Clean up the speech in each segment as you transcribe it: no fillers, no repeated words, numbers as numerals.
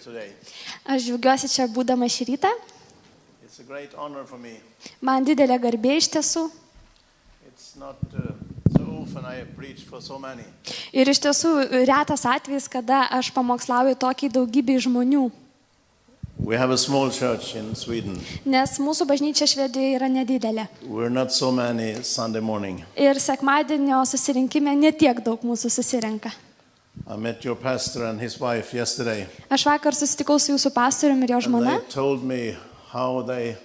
today. Aš džiaugiuosi čia būdama šį rytą. It's a great honor for me. Man didelė garbė iš tiesų. It's not so often I preach for so many. Ir iš tiesų retas atvejis, kada aš pamokslauju tokiai daugybei žmonių. We have a small church in Sweden. Nes mūsų bažnyčia Švedijoje yra nedidelė. We're not so many Sunday morning. Ir sekmadienio susirinkime netiek daug mūsų susirenka. I met your pastor and his wife yesterday. Aš vakar susitikau su jūsų pastoriumi ir jo žmona. They told me how they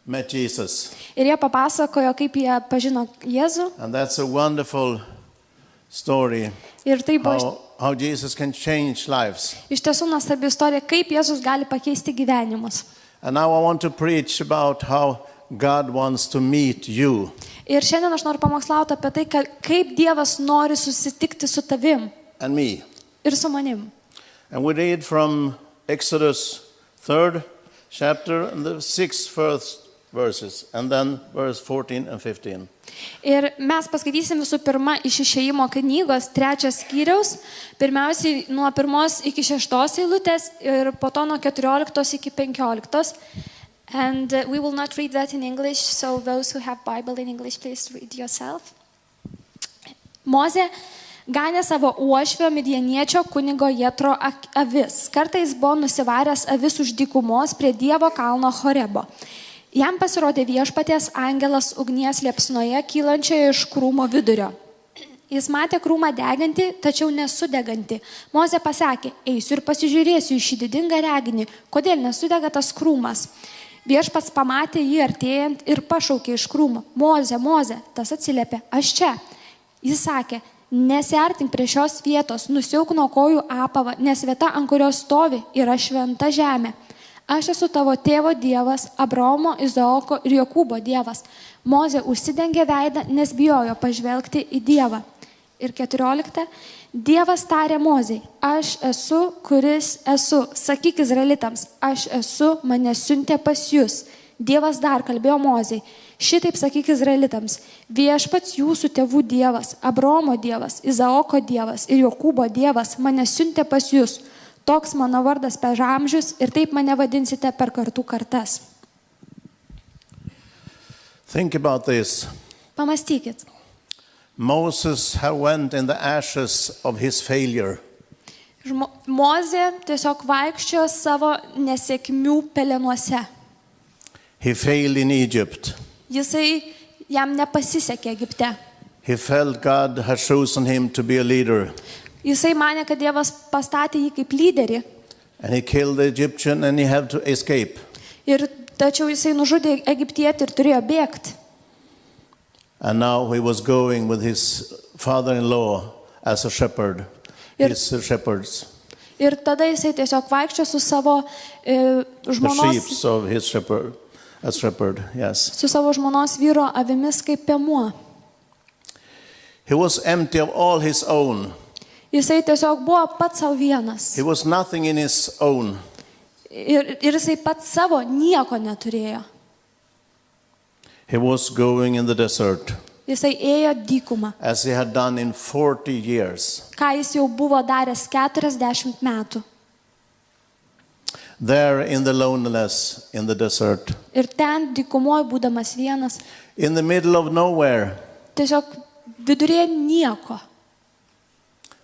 met Jesus. Ir jie papasakojo, kaip jie pažino Jėzų. And that's a wonderful story. Ir tai buvo How Jesus can change lives. iš tiesų nuostabi istorija, kaip Jėzus gali pakeisti gyvenimus. And now I want to preach about how God wants to meet you. Ir šiandien aš noriu pamokslauti apie tai, kaip Dievas nori susitikti su tavim And me. ir su manim. And we read from Exodus 3rd chapter and the 6 first verses, and then verse 14 and 15. Ir mes paskaitysim visų pirma iš Išėjimo knygos 3 skyriaus, pirmiausiai nuo 1 iki 6 eilutės ir po to nuo 14 iki 15. And we will not read that in English, so those who have Bible in English, please read yourself. Mozė ganė savo uošvio midianiečio kunigo Jetro avis. Kartais buvo nusivaręs avis už dykumos prie Dievo kalno Horebo. Jam pasirodė Viešpaties angelas ugnies liepsnoje kylančioje iš krūmo vidurio. Jis matė krūmą degantį, tačiau nesudegantį. Mozė pasakė, eisiu ir pasižiūrėsiu į šį didingą reginį, kodėl nesudega tas krūmas. Viešpats pamatė jį artėjant ir pašaukė iš krūmo. Mozė, Mozė, tas atsiliepė, aš čia. Jis sakė, nesiartink prie šios vietos, nusiauk nuo kojų apavą, nes vieta, ant kurios stovi, yra šventa žemė. Aš esu tavo tėvo Dievas, Abraomo, Izaoko ir Jokūbo Dievas. Mozė užsidengė veidą, nes bijojo pažvelgti į Dievą. Ir 14. Dievas tarė Mozei, aš esu, kuris esu. Sakyk Izraelitams, aš esu, mane siuntė pas jūs. Dievas dar kalbėjo Mozei, šitaip sakyk Izraelitams, viešpats jūsų tėvų Dievas, Abraomo Dievas, Izaoko Dievas ir Jokūbo Dievas mane siuntė pas jūs. Toks mano vardas per amžius ir taip mane vadinsite per kartų kartas. Think about this. Pamastykit. Moses went in the ashes of his failure. Mozė tiesiog vaikščiojo savo nesėkmių pelenuose. He failed in Egypt. Jam nepasisekė Egipte. He felt God had chosen him to be a leader. Jisai manė, kad Dievas pastatė jį kaip lyderį. And he killed the Egyptian and he had to escape. Ir tačiau jisai nužudė egiptietį ir turėjo bėgti. And now he was going with his father-in-law as a shepherd. His shepherds. Ir tada jisai tiesiog vaikščiojo su savo žmonos. The sheep of his shepherd, as shepherd, yes. Su savo žmonos vyro avimis kaip piemuo. He was empty of all his own. Jisai tiesiog buvo pats savo vienas. He was nothing in his own. Ir jisai pats savo nieko neturėjo. He was going in the desert. Jisai ėjo dykumą. As he had done in 40 years. Ką jis jau buvo daręs 40 metų. There in the loneliness in the desert. Ir ten dykumoje būdamas vienas. In the middle of nowhere. Tiesiog vidurėje nieko.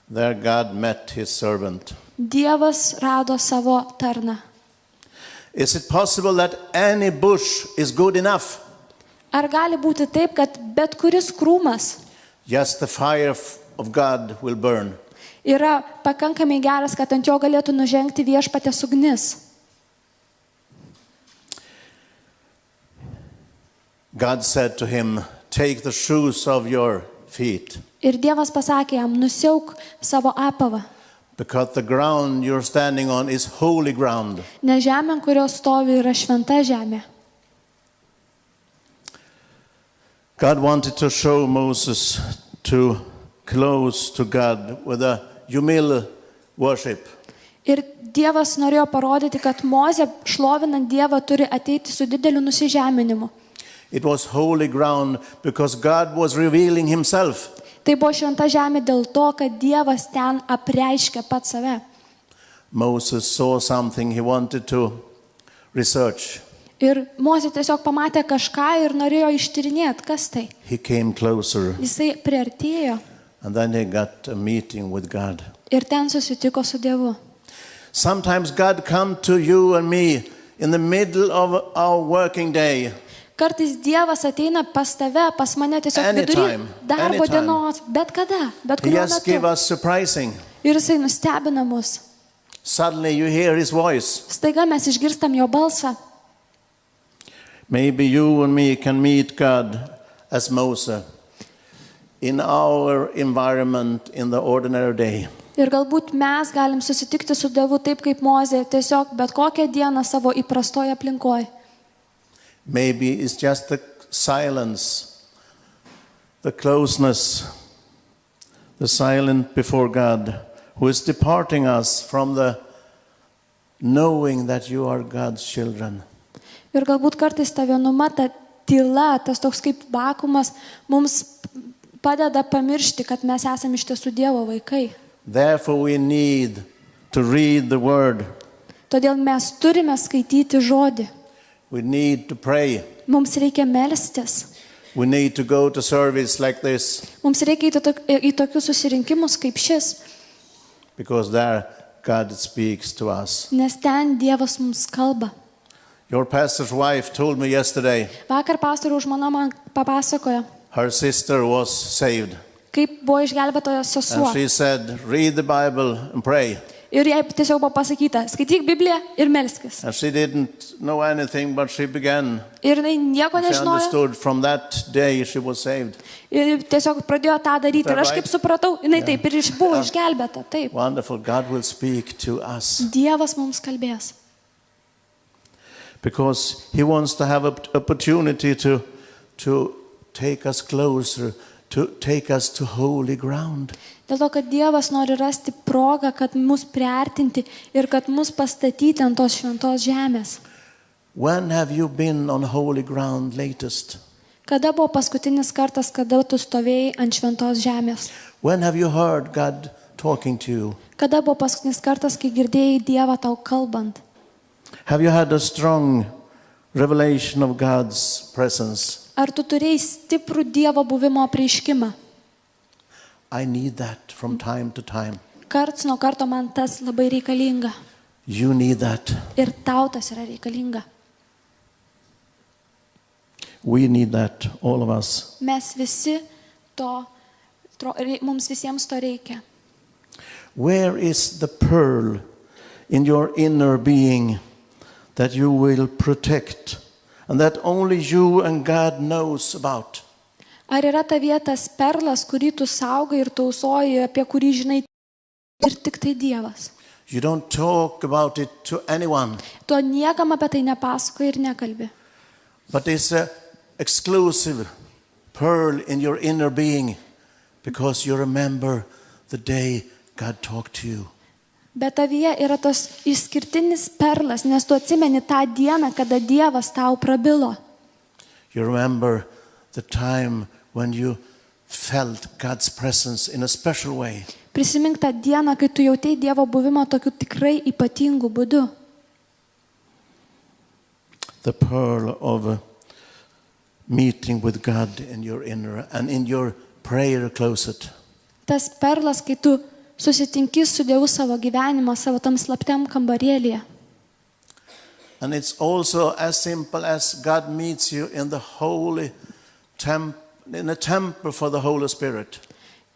There God met his servant. Dievas rado savo tarną. Is it possible that any bush is good enough? Ar gali būti taip, kad bet kuris krūmas Just the fire of God will burn. yra pakankamai geras, kad ant jo galėtų nužengti Viešpaties ugnis? God said to him, take the shoes of your feet. Ir Dievas pasakė jam, nusiauk savo apavą. Because the ground you're standing on is holy ground. Nes žemė, ant kurios stovi, yra šventa žemė. God wanted to show Moses to close to God with a humble worship. Ir Dievas norėjo parodyti, kad Mozė šlovinant Dievą turi ateiti su dideliu nusižeminimu. It was holy ground because God was revealing himself. Tai buvo šventa žemė dėl to, kad Dievas ten apreiškė pats save. Moses saw something he wanted to research. Ir Mozė tiesiog pamatė kažką ir norėjo ištyrinėti, kas tai. He came closer, Jisai priartėjo and then he got a meeting with God. ir ten susitiko su Dievu. Sometimes God comes to you and me in the middle of our working day. Kartais Dievas ateina pas tave, pas mane tiesiog vidury Anytime, darbo anytime. dienos, bet kada, bet He kuriuo just gave metu. us surprising. Ir Jisai nustebina mus. Suddenly you hear his voice. Staiga mes išgirstam jo balsą. Maybe you and me can meet God as Moses in our environment in the ordinary day. Ir galbūt mes galim susitikti su Dievu taip kaip Mozė, tiesiog bet kokią dieną savo įprastoje aplinkoje. Maybe it's just the silence, the closeness, the silence before God, who is departing us from the knowing that you are God's children. Ir galbūt kartais ta vienuma, ta tyla, tas toks kaip vakumas mums padeda pamiršti, kad mes esame iš tiesų Dievo vaikai. Therefore we need to read the word. Todėl mes turime skaityti žodį. We need to pray. Mums reikia melstis. We need to go to service like this, Mums reikia į tokius susirinkimus kaip šis, because there God speaks to us. nes ten Dievas mums kalba. Your pastor's wife told me yesterday Vakar pastoriaus žmona man papasakojo, her sister was saved. kaip buvo išgelbėtojo sesuo. And she said, read the Bible and pray. Ir jai tiesiog buvo pasakyta, skaityk Bibliją ir melskis. And she didn't know anything, but she began. Ir jinai nieko She nežinojo. understood from that day she was saved. Ir tiesiog pradėjo tą daryti. Ir aš right? kaip supratau, jinai taip ir buvo išgelbėta. Taip. Wonderful. God will speak to us Dievas mums kalbės. because He wants to have an opportunity to take us closer, to take us to holy ground. Dėl to, kad Dievas nori rasti progą, kad mus priartinti ir kad mus pastatyti ant tos šventos žemės. When have you been on holy ground latest? Kada buvo paskutinis kartas, kada tu stovėjai ant šventos žemės? When have you heard God talking to you? Kada buvo paskutinis kartas, kai girdėjai Dievą tau kalbant? Have you had a strong revelation of God's presence? Ar tu turėjai stiprų Dievo buvimo apreiškimą? I need that from time to time. Karts nuo karto man tas labai reikalinga. You need that. Ir tau tas yra reikalinga. We need that, all of us. Mes visi mums visiems to reikia. Where is the pearl in your inner being that you will protect and that only you and God knows about? Ar yra ta vietas perlas, kurį tu saugai ir tausoji, apie kurį žinai ir tik tai Dievas? You don't talk about it to anyone, Tu niekam apie tai nepasakoji ir nekalbi. but it's an exclusive pearl in your inner being because you remember the day God talked to you. Bet tavyje yra tos išskirtinis perlas, nes tu atsimeni tą dieną, kada Dievas tau prabilo. You remember the time when you felt God's presence in a special way. Prisimink tą dieną, kai tu jautei Dievo buvimą tokiu tikrai ypatingu būdu. The pearl of a meeting with God in your inner and in your prayer closet. Tas perlas, kai tu susitinki su Dievu savo gyvenimą, savo tam slaptiam kambarėlyje. And it's also as simple as God meets you in the holy in a temple for the Holy Spirit.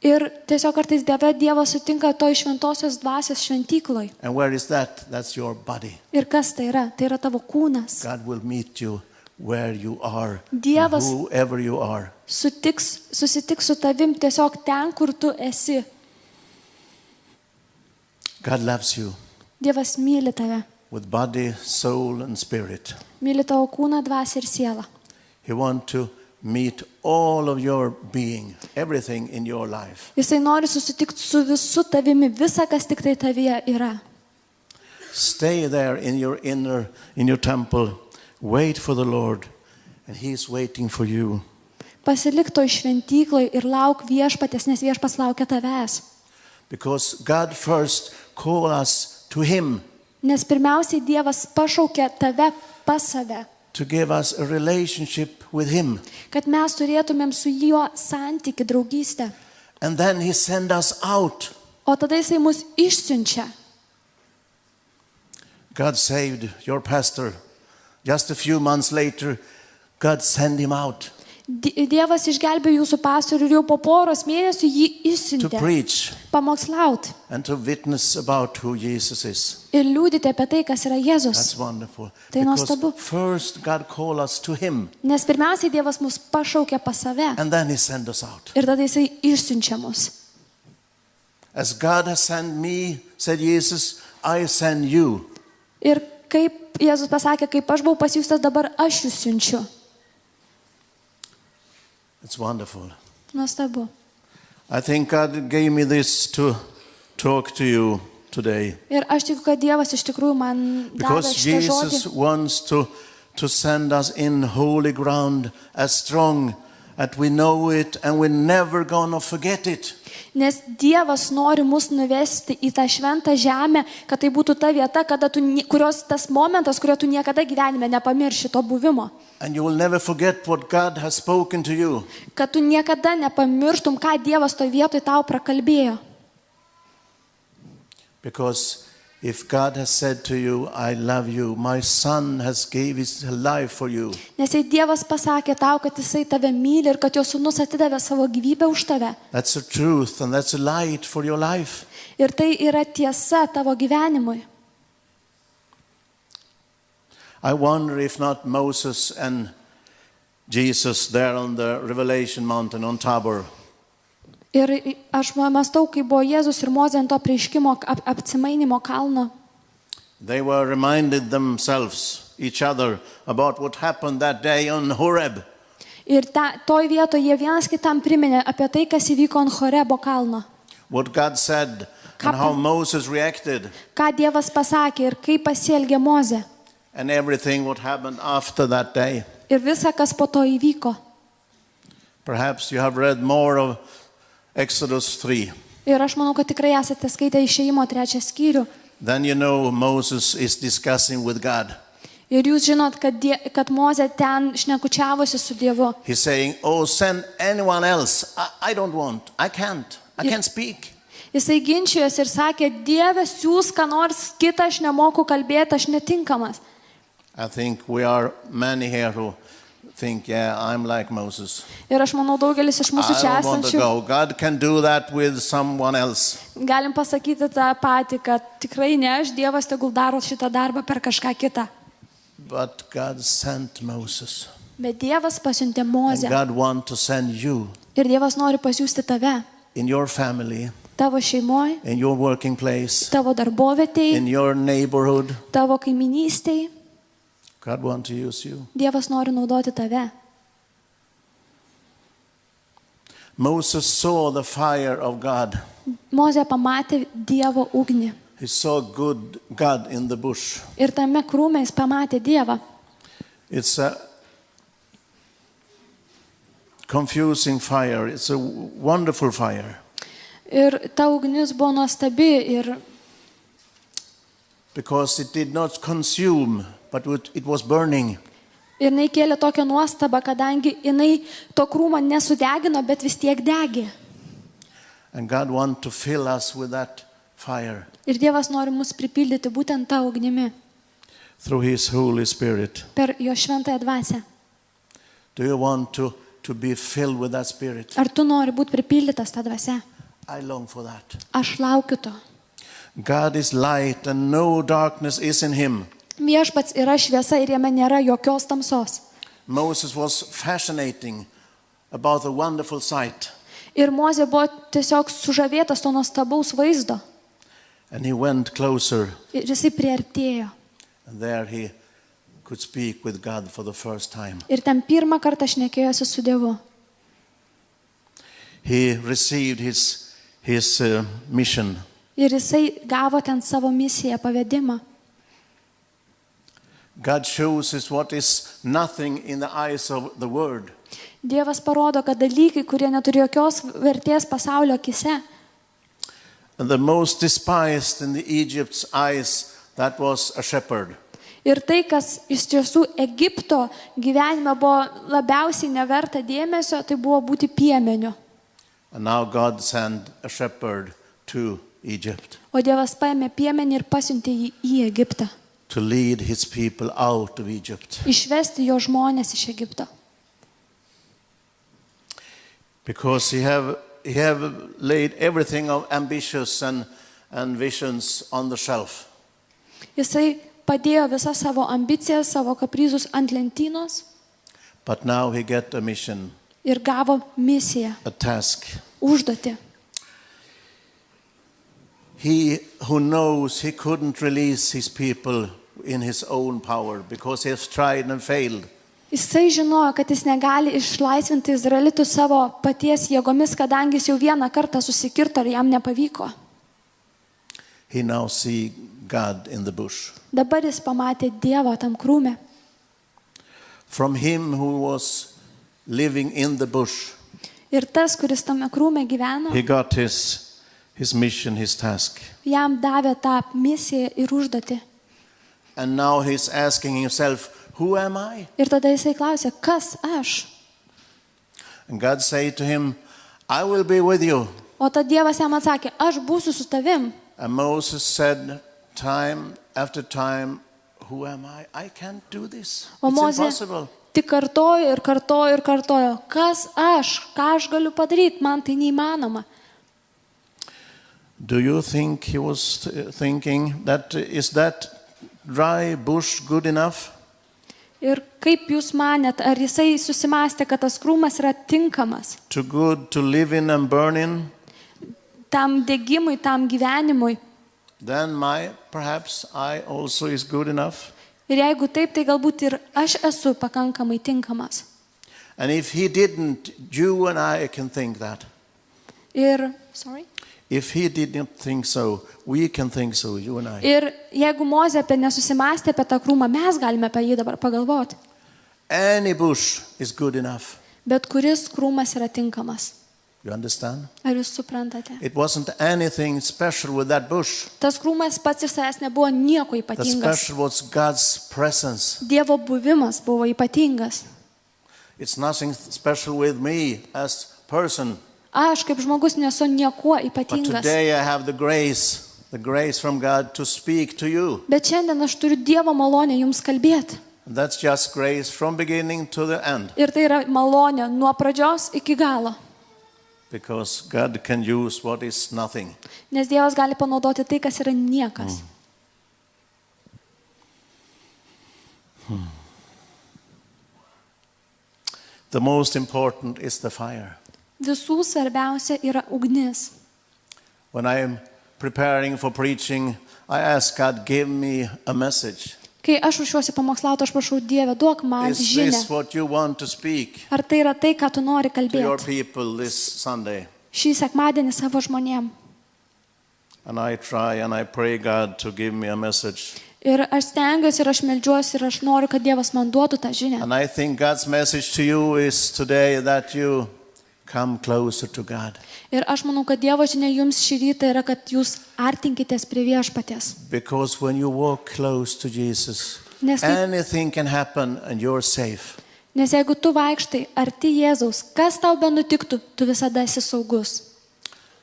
Ir tiesiog kartais Dievas sutinka to iš šventosios dvasios šventykloj. And where is that? That's your body. Ir kas tai yra? Tai yra tavo kūnas. God will meet you where you are, Dievas whoever you are. susitiks su tavim tiesiog ten, kur tu esi. God loves you Dievas myli tave. with body, soul, and spirit. Myli tavo kūną, dvasią ir sielą. He wants to meet all of your being, everything in your life. Jisai nori susitikti su visu tavimi, visa, kas tik tai tavyje yra. Stay there in your inner, in your temple. Wait for the Lord, and He's waiting for you. Pasilik toj šventykloj ir lauk viešpatės, nes viešpats laukia tavęs. Because God first called us to Him, Nes pirmiausiai Dievas pašaukė tave pas save, to give us a relationship with Him. kad mes turėtumėm su juo santyki, draugystę. And then He sent us out. O tada Jisai mus išsiunčia. God saved your pastor. Just a few months later, God sent him out Dievas išgelbėjo jūsų pastorių ir jau po poros mėnesių jį to išsiuntė preach pamokslaut and to witness about who Jesus is. ir liūdyti apie tai, kas yra Jėzus. That's wonderful. Tai nuostabu. Because first God called us to Him, Nes pirmiausiai Dievas mus pašaukė pas save and then He sent us out. ir tada Jisai išsiunčia mus. As God has sent me, said Jesus, I send you. Ir kaip Jėzus pasakė, kaip aš buvau pasiųstas, dabar aš jūs siunčiu. It's wonderful. Nuostabu. I think God gave me this to talk to you today. Ir aš tikiu, kad Dievas iš tikrųjų man davė Because šitą žodį. Jesus wants to send us in holy ground as strong that we know it and we're never gonna forget it. Nes Dievas nori mus nuvesti į tą šventą žemę, kad tai būtų ta vieta, kurios tas momentas, kurio tu niekada gyvenime nepamirši to buvimo. And you will never forget what God has spoken to you. Kad tu niekada nepamirštum, ką Dievas toj vietoj tau prakalbėjo. Because if God has said to you, I love you, my son has gave his life for you. Nes jei Dievas pasakė tau, kad Jisai tave myli ir kad jo sūnus atidavė savo gyvybę už tave. That's the truth and that's a light for your life. Ir tai yra tiesa tavo gyvenimui. I wonder if not Moses and Jesus there on the Revelation mountain on Tabor. Ir aš mąstau, kai buvo Jėzus ir Mozė ant to apreiškimo apsimainimo kalno. They were reminded themselves, each other, about what happened that day on Horeb. Ir toj vietoje jie vienas kitam priminė apie tai, kas įvyko ant Horebo kalno. What God said and how Moses reacted Ką Dievas pasakė ir kaip pasielgė Mozė. and everything what happened after that day. Ir visa, kas po to įvyko. Perhaps you have read more of Exodus 3. Ir aš manau, kad tikrai esate skaitę Išėjimo 3 skyrių. Then you know Moses is discussing with God. Ir jūs žinot, kad Mozė ten šnekučiavosi su Dievu. He's saying, oh, send anyone else. I don't want. I can't speak. Jisai ginčijosi ir sakė, Dieve, siūs ką nors kitą, aš nemoku kalbėti, aš netinkamas. I think we are many here who think, yeah, I'm like Moses. Ir aš manau, daugelis iš mūsų čia I don't want to esančių go. God can do that with someone else. galim pasakyti tą patį, kad tikrai ne aš, Dievas tegul daro šitą darbą per kažką kitą. But God sent Moses. Bet Dievas pasiuntė And Mozę. God wants to send you Ir Dievas nori pasiųsti tave, in your family, tavo šeimoje, in your working place, tavo darbovietėje, in your neighborhood. tavo kaiminystėje. God wants to use you. Dievas nori naudoti tave. Moses saw the fire of God. Mozė pamatė Dievo ugnį. He saw God in the bush. Ir tame krūme jis pamatė Dievą. It's a confusing fire. It's a wonderful fire. Ir ta ugnis buvo nuostabi ir Because it did not consume, but it was burning. jinai kėlė tokią nuostabą, kadangi jinai to krūmo nesudegino, bet vis tiek degė. And God wants to fill us with that fire Ir Dievas nori mus pripildyti būtent tą ugnimi through His Holy Spirit. per jo šventąją dvasią. Do you want to be filled with that Spirit? Ar tu nori būti pripildytas tą dvasią? I long for that. Aš laukiu to. God is light and no darkness is in Him. Viešpats yra šviesa ir jame nėra jokios tamsos. Moses was fascinating about the wonderful sight. Ir Mozė buvo tiesiog sužavėtas to nuostabaus vaizdo. And he went closer, Ir jisai priartėjo. and there he could speak with God for the first time. Ir ten pirmą kartą šnekėjosi su Dievu. He received his mission. Ir jisai gavo ten savo misiją, pavedimą. God shows us what is nothing in the eyes of the world. Dievas parodo, kad dalykai, kurie neturi jokios vertės pasaulio akise, And the most despised in the Egypt's eyes, that was a shepherd. Ir tai, kas iš tiesų Egipto gyvenime buvo labiausiai neverta dėmesio, tai buvo būti piemeniu. And now God sent a shepherd to Egypt O Dievas paėmė piemenį ir pasiuntė jį į Egiptą. to lead his people out of Egypt. Išvesti jo žmonės iš Egipto. Because he have laid everything of ambitious and visions on the shelf. Jisai padėjo visą savo ambicijas, savo kaprizus ant lentynos But now he get a mission, ir gavo misiją, a task. užduotį. He who knows he couldn't release his people in his own power because he has tried and failed. Jisai žinojo, kad jis negali išlaisvinti Izraelitų savo paties jėgomis, kadangi jis jau vieną kartą susikirto ir jam nepavyko. He now see God in the bush. Dabar jis pamatė Dievą tam krūme. From him who was living in the bush, Ir tas, kuris tame krūme gyveno, he got his mission, his task. jam davė tą misiją ir užduotį. And now he's asking himself, who am I? Ir tada jisai klausė, kas aš? And God said to him, I will be with you. O tada Dievas jam atsakė, aš būsiu su tavim. And Moses said time after time, who am I? I can't do this. O It's Mozė impossible. tik kartojo ir kartojo ir kartojo, kas aš, ką aš galiu padaryti, man tai neįmanoma. Do you think he was thinking that is that dry bush good enough? Ir kaip jūs manėt, ar jisai susimastė, kad tas krūmas yra tinkamas Too good to live in and burn in? tam degimui, tam gyvenimui? Then perhaps I also is good enough. Ir jeigu taip, tai galbūt ir aš esu pakankamai tinkamas. And if he didn't, you and I can think that. If he didn't think so, we can think so, you and I. Ir jeigu Mozė apie nesusimastė apie tą krūmą, mes galime apie jį dabar pagalvoti. Any bush is good enough. Bet kuris krūmas yra tinkamas? You understand? Ar jūs suprantate? It wasn't anything special with that bush. Tas krūmas pats iš savęs nebuvo nieko The ypatingas. special was God's presence. Dievo buvimas buvo ypatingas. It's nothing special with me as person. Aš kaip žmogus nesu niekuo But ypatingas. today I have the grace from God to speak to you. Bet šiandien aš turiu Dievo malonę jums kalbėti. And that's just grace from beginning to the end. Ir tai yra malonė nuo pradžios iki galo. Because God can use what is nothing. Nes Dievas gali panaudoti tai, kas yra niekas. The most important is the fire. Visų svarbiausia yra ugnis. When I am preparing for preaching, I ask God, give me a message. Kai aš ruošiuosi pamokslauti, aš prašau Dievę, duok man Is žinią. this what you want to speak Ar tai yra tai, ką tu nori to your kalbėti people this Sunday? šį sekmadienį savo žmonėm? And I try and I pray God to give me a message. Ir aš stengiuosi ir aš meldžiuosi ir aš noriu, kad Dievas man duotų tą žinią. And I think God's message to you is today that you come closer to God. Ir aš manau, kad Dievo žinia jums šį rytą yra, kad jūs artinkitės prie Viešpaties. Because when you walk close to Jesus, Nes, kai, anything can happen and you're safe. nes jeigu tu vaikštai arti Jėzaus, kas tau benutiktų, tu visada esi saugus.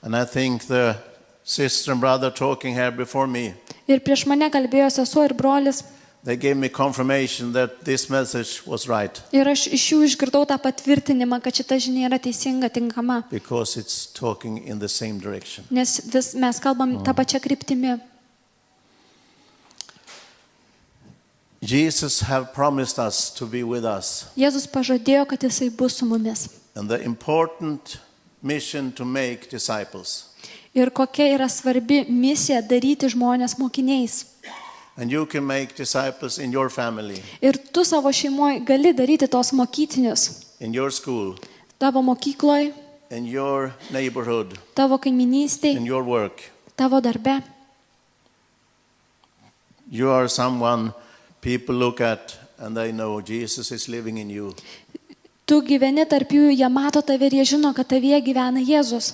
And I think the sister and brother talking here before me, Ir prieš mane kalbėjo sesuo ir brolis. they gave me confirmation that this message was right. Ir aš iš jų išgirdau tą patvirtinimą, kad šita žinia yra teisinga, tinkama. Because it's talking in the same direction. Nes mes kalbam tą pačią kryptimį. Jesus have promised us to be with us. Jėzus pažadėjo, kad jisai bus su mumis. And the important mission to make disciples. Ir kokia yra svarbi misija daryti žmonės mokiniais. And you can make disciples in your family, Ir tu savo šeimoje gali daryti tos mokytinius. in your school, Tavo mokykloje, in your neighborhood, tavo kaiminystėje, in your work. tavo darbe. You are someone people look at and they know Jesus is living in you. Tu gyveni tarp jų, jie mato tave ir jie žino, kad tavyje gyvena Jėzus.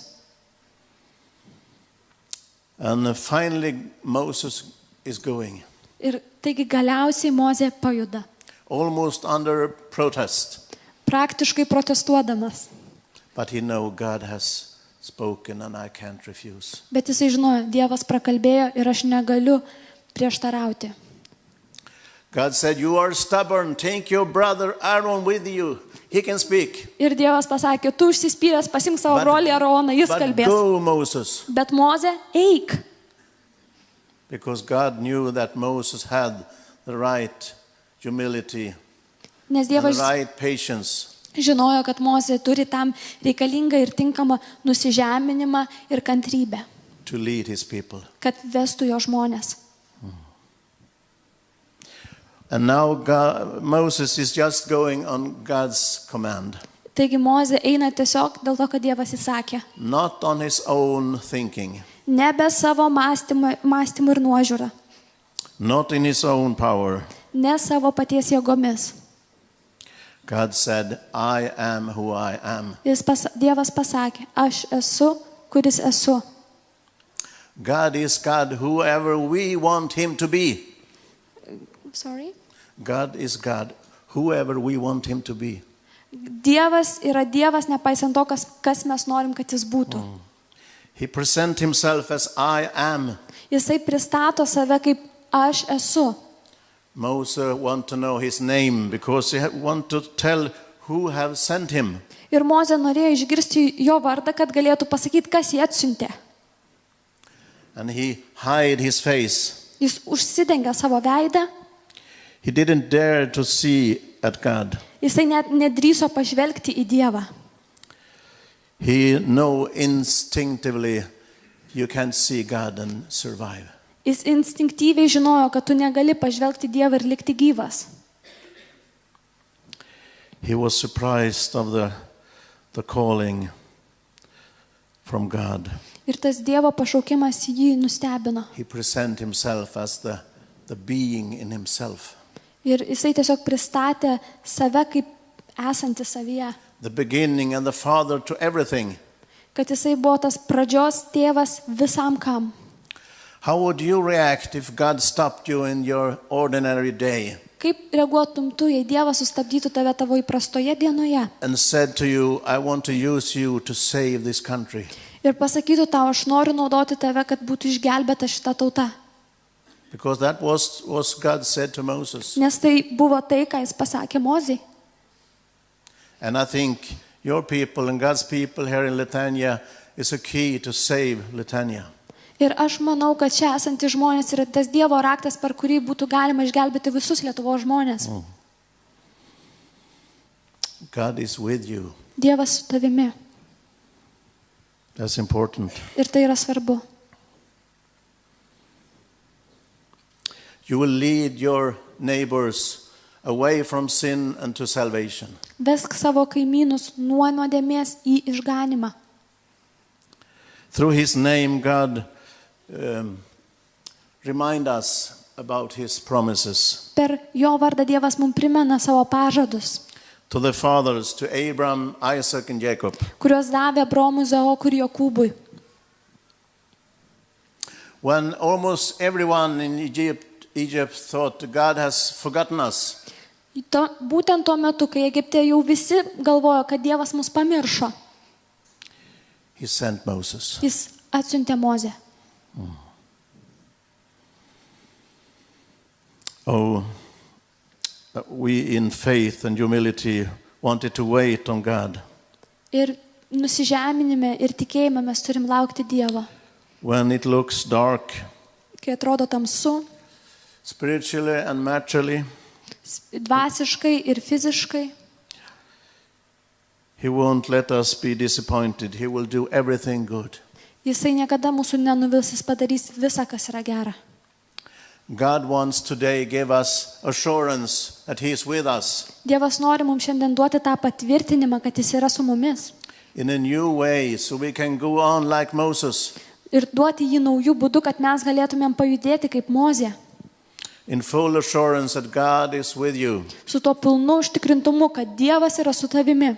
And finally Moses is going, Ir taigi galiausiai Mozė pajuda, almost under protest. praktiškai protestuodamas. But he knows God has spoken and I can't refuse. Bet jisai žinojo, Dievas prakalbėjo ir aš negaliu prieštarauti. God said, you are stubborn, take your brother Aaron with you. He can speak. Ir Dievas pasakė, tu užsispyręs, pasimk savo brolį Aroną, jis But kalbės. go, Moses. Bet Mozė, eik. Because God knew that Moses had the right humility Nes and the Dievas right patience. žinojo, kad Mozė turi tam reikalingą ir tinkamą nusižeminimą ir kantrybę, To lead his people. kad vestų jo žmonės. And now Moses is just going on God's command, Taigi Mozė eina tiesiog dėl to, kad Dievas įsakė. not on his own thinking, Nebe savo mąstymų ir nuožiūrą, not in his own power. ne savo paties jėgomis. God said, I am who I am. Dievas pasakė, aš esu, kuris esu. God is God, whoever we want him to be. Sorry? God is God, whoever we want him to be. Dievas yra Dievas, nepaisant to, kas mes norim, kad jis būtų. He presents himself as I am. Jisai pristato save kaip aš esu. Moses wants to know his name because he wants to tell who have sent him. Ir Mozė norėjo išgirsti jo vardą, kad galėtų pasakyti, kas jį atsiuntė. And he hid his face. Jis užsidengė savo veidą, He didn't dare to see at God. jisai net nedrįso pažvelgti į Dievą. He know instinctively you can't see God and survive. Jis instinktyviai žinojo, kad tu negali pažvelgti Dievą ir likti gyvas. He was surprised of the calling from God. Ir tas Dievo pašaukimas jį nustebino. He present himself as the being in himself. Ir jisai tiesiog pristatė save kaip esantį savyje. The beginning and the father to everything. Kad jisai buvo tas pradžios tėvas visam kam. How would you react if God stopped you in your ordinary day Kaip reaguotum tu, jei Dievas sustabdytų tave tavo įprastoje dienoje and said to you, I want to use you to save this country? ir pasakytų tau, aš noriu naudoti tave, kad būtų išgelbėta šita tauta. Because that was God said to Moses. Nes tai buvo tai, ką jis pasakė Mozei. And I think your people and God's people here in Lithuania is a key to save Lithuania. Ir aš manau, kad čia esantys žmonės yra tas Dievo raktas, per kurį būtų galima išgelbėti visus Lietuvos žmonės. God is with you. Dievas su tavimi. That's important. Ir tai yra svarbu. You will lead your neighbors away from sin and to salvation. Vesk savo kaimynus nuo nuodėmės į išganimą. Through his name, God remind us about his promises. Per jo vardą Dievas mums primena savo pažadus, To the fathers, to Abraham, Isaac and Jacob. kuriuos davė Abraomui, Zaokui ir Jokūbui. When almost everyone in Egypt thought God has forgotten us, Būtent tuo metu, kai Egipte jau visi galvojo, kad Dievas mus pamiršo, he sent Moses. jis atsiuntė Mozę. Oh, we in faith and humility wanted to wait on God. Ir nusižeminime ir tikėjime mes turim laukti Dievo. When it looks dark, Kai atrodo tamsu, spiritually and materially, dvasiškai ir fiziškai, he won't let us be disappointed. He will do everything good. jisai niekada mūsų nenuvils, jis padarys visą, kas yra gera. God wants today give us assurance that he is with us Dievas nori mums šiandien duoti tą patvirtinimą, kad jis yra su mumis. in a new way so we can go on like Moses Ir duoti jį naujų būdų, kad mes galėtumėm pajudėti kaip Mozė. in full assurance that God is with you. Su tuo pilnu užtikrintumu, kad Dievas yra su tavimi.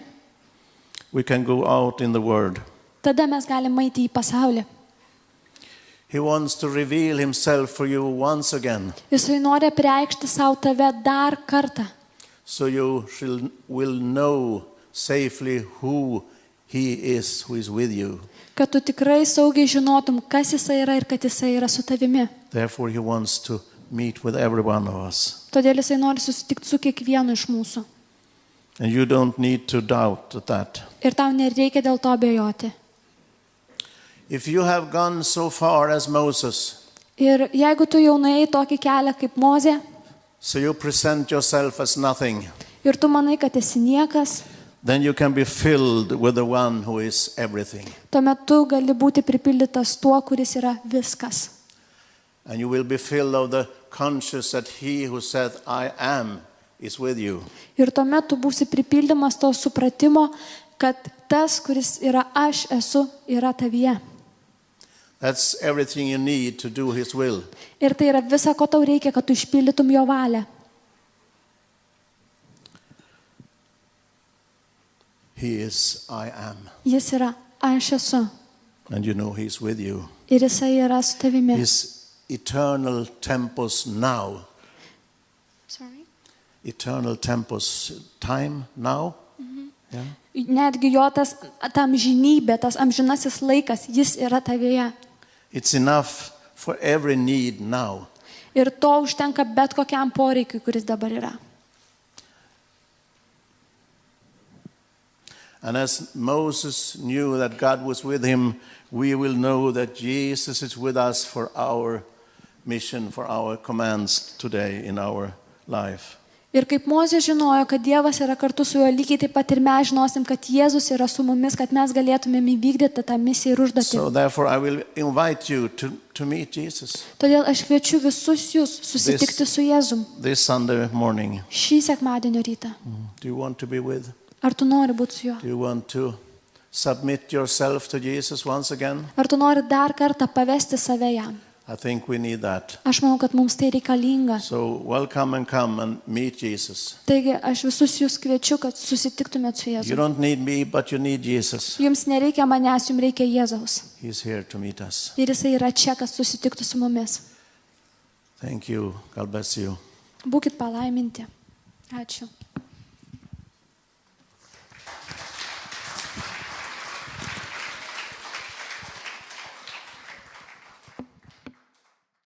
We can go out in the world. Tada mes galime eiti į pasaulį. He wants to reveal himself for you once again, Jisai nori apreikšti savo tave dar kartą, so you will know safely who he is who is with you. kad tu tikrai saugiai žinotum, kas jisai yra ir kad jisai yra su tavimi. Therefore, he wants to meet with every one of us. Todėl jisai nori susitikti su kiekvienu iš mūsų. And you don't need to doubt that. Ir tau nereikia dėl to abejoti. If you have gone so far as Moses, Ir jeigu tu jau nuėjai tokį kelią kaip Mozė, so you present yourself as nothing, ir tu manai, kad esi niekas, then you can be filled with the one who is everything. tuomet tu gali būti pripildytas tuo, kuris yra viskas. And you will be filled of the conscious that he who said, I am, is with you. Ir tuomet tu būsi pripildymas to supratimo, kad tas, kuris yra aš esu, yra tavyje. That's everything you need to do his will. Ir tai yra visa, ko tau reikia, kad tu išpildytum jo valią. He is, I am. Jis yra aš esu. And you know he's with you. Ir jisai yra su tavimi. His eternal tempos now. Eternal tempos, time now. Yeah. Netgi jo tas amžinybė, tas amžinasis laikas, jis yra tavyje. It's enough for every need now. Ir to užtenka bet kokiam poreikiui, kuris dabar yra. And as Moses knew that God was with him, we will know that Jesus is with us for our mission, for our commands today in our life. Ir kaip Mozė žinojo, kad Dievas yra kartu su juo, lygiai taip pat ir mes žinosim, kad Jėzus yra su mumis, kad mes galėtumėm įvykdyti tą misiją ir užduotį. So therefore I will invite you to meet Jesus Todėl aš kviečiu visus jūs susitikti su Jėzum this Sunday morning. šį sekmadienio rytą. Do you want to be with? Ar tu nori būti su juo? Do you want to submit yourself to Jesus once again? Ar tu nori dar kartą pavesti save jam? I think we need that. Aš manau, kad mums tai reikalinga. So welcome and come and meet Jesus. Taigi aš visus jūs kviečiu, kad susitiktumėt su You Jėzum. don't need me, but you need Jesus. Jums nereikia manęs, jums reikia Jėzaus. He's here to meet us. Ir jisai yra čia, kad susitiktų su mumis. Thank you. God bless you. Būkit palaiminti. Ačiū.